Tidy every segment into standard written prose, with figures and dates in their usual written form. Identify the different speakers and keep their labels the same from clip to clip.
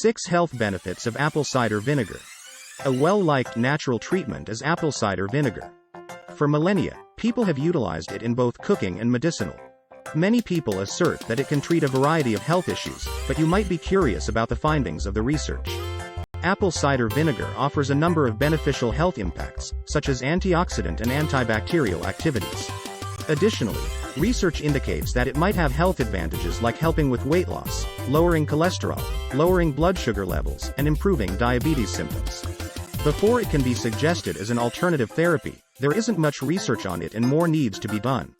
Speaker 1: 6 Health Benefits of Apple Cider Vinegar. A well-liked natural treatment is apple cider vinegar. For millennia, people have utilized it in both cooking and medicinal. Many people assert that it can treat a variety of health issues, but you might be curious about the findings of the research. Apple cider vinegar offers a number of beneficial health impacts, such as antioxidant and antibacterial activities. Additionally, research indicates that it might have health advantages like helping with weight loss, lowering cholesterol, lowering blood sugar levels, and improving diabetes symptoms. Before it can be suggested as an alternative therapy, there isn't much research on it and more needs to be done.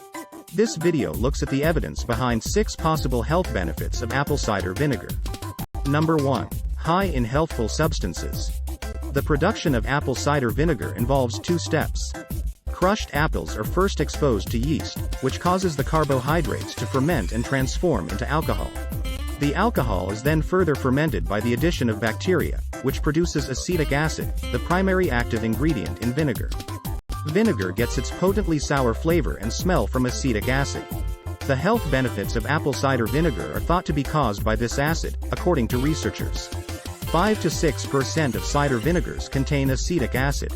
Speaker 1: This video looks at the evidence behind 6 possible health benefits of apple cider vinegar. Number 1. High in healthful substances. The production of apple cider vinegar involves 2 steps. Crushed apples are first exposed to yeast, which causes the carbohydrates to ferment and transform into alcohol. The alcohol is then further fermented by the addition of bacteria, which produces acetic acid, the primary active ingredient in vinegar. Vinegar gets its potently sour flavor and smell from acetic acid. The health benefits of apple cider vinegar are thought to be caused by this acid, according to researchers. 5 to 6% of cider vinegars contain acetic acid.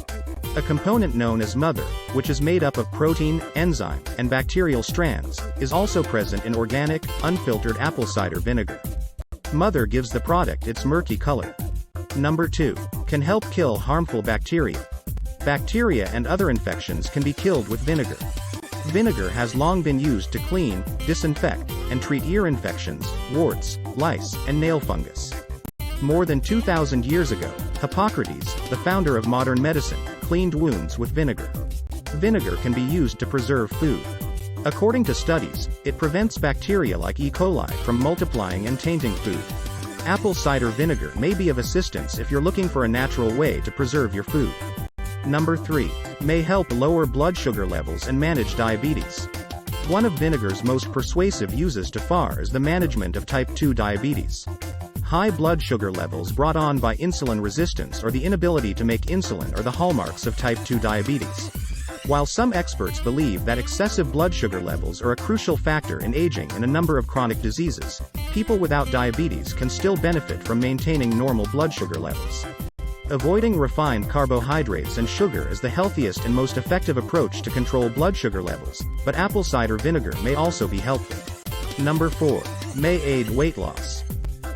Speaker 1: A component known as mother, which is made up of protein, enzyme, and bacterial strands, is also present in organic, unfiltered apple cider vinegar. Mother gives the product its murky color. Number 2. Can help kill harmful bacteria. Bacteria and other infections can be killed with vinegar. Vinegar has long been used to clean, disinfect, and treat ear infections, warts, lice, and nail fungus. More than 2,000 years ago, Hippocrates, the founder of modern medicine, cleaned wounds with vinegar. Vinegar can be used to preserve food. According to studies, it prevents bacteria like E. coli from multiplying and tainting food. Apple cider vinegar may be of assistance if you're looking for a natural way to preserve your food. Number 3. May help lower blood sugar levels and manage diabetes. One of vinegar's most persuasive uses to far is the management of type 2 diabetes. High blood sugar levels brought on by insulin resistance or the inability to make insulin are the hallmarks of type 2 diabetes. While some experts believe that excessive blood sugar levels are a crucial factor in aging and a number of chronic diseases, people without diabetes can still benefit from maintaining normal blood sugar levels. Avoiding refined carbohydrates and sugar is the healthiest and most effective approach to control blood sugar levels, but apple cider vinegar may also be helpful. Number 4. May aid weight loss.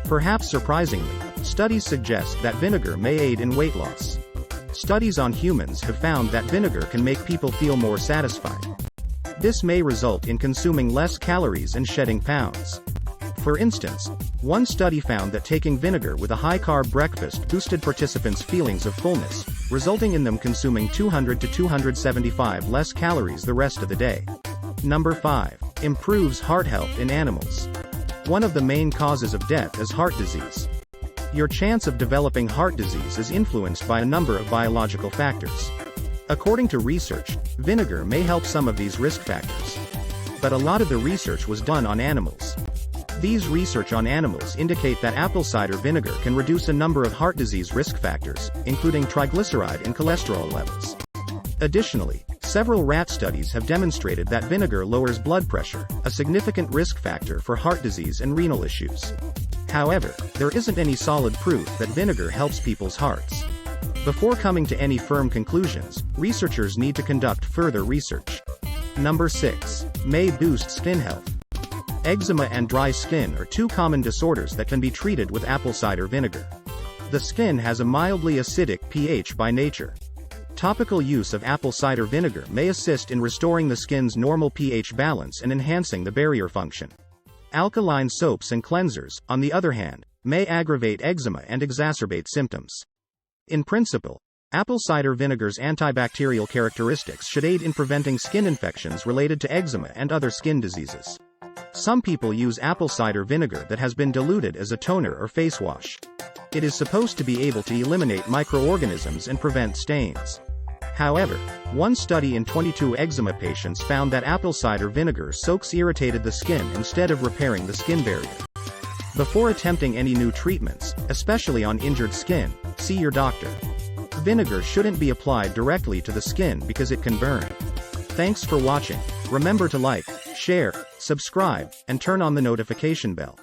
Speaker 1: Perhaps surprisingly, studies suggest that vinegar may aid in weight loss. Studies on humans have found that vinegar can make people feel more satisfied. This may result in consuming less calories and shedding pounds. For instance, one study found that taking vinegar with a high-carb breakfast boosted participants' feelings of fullness, resulting in them consuming 200 to 275 less calories the rest of the day. Number 5. Improves heart health in animals. One of the main causes of death is heart disease. Your chance of developing heart disease is influenced by a number of biological factors. According to research, vinegar may help some of these risk factors. But a lot of the research was done on animals. These research on animals indicate that apple cider vinegar can reduce a number of heart disease risk factors, including triglyceride and cholesterol levels. Additionally, several rat studies have demonstrated that vinegar lowers blood pressure, a significant risk factor for heart disease and renal issues. However, there isn't any solid proof that vinegar helps people's hearts. Before coming to any firm conclusions, researchers need to conduct further research. Number 6. May boost skin health. Eczema and dry skin are 2 common disorders that can be treated with apple cider vinegar. The skin has a mildly acidic pH by nature. Topical use of apple cider vinegar may assist in restoring the skin's normal pH balance and enhancing the barrier function. Alkaline soaps and cleansers, on the other hand, may aggravate eczema and exacerbate symptoms. In principle, apple cider vinegar's antibacterial characteristics should aid in preventing skin infections related to eczema and other skin diseases. Some people use apple cider vinegar that has been diluted as a toner or face wash. It is supposed to be able to eliminate microorganisms and prevent stains. However, one study in 22 eczema patients found that apple cider vinegar soaks irritated the skin instead of repairing the skin barrier. Before attempting any new treatments, especially on injured skin, see your doctor. Vinegar shouldn't be applied directly to the skin because it can burn. Thanks for watching. Remember to like, share, subscribe, and turn on the notification bell.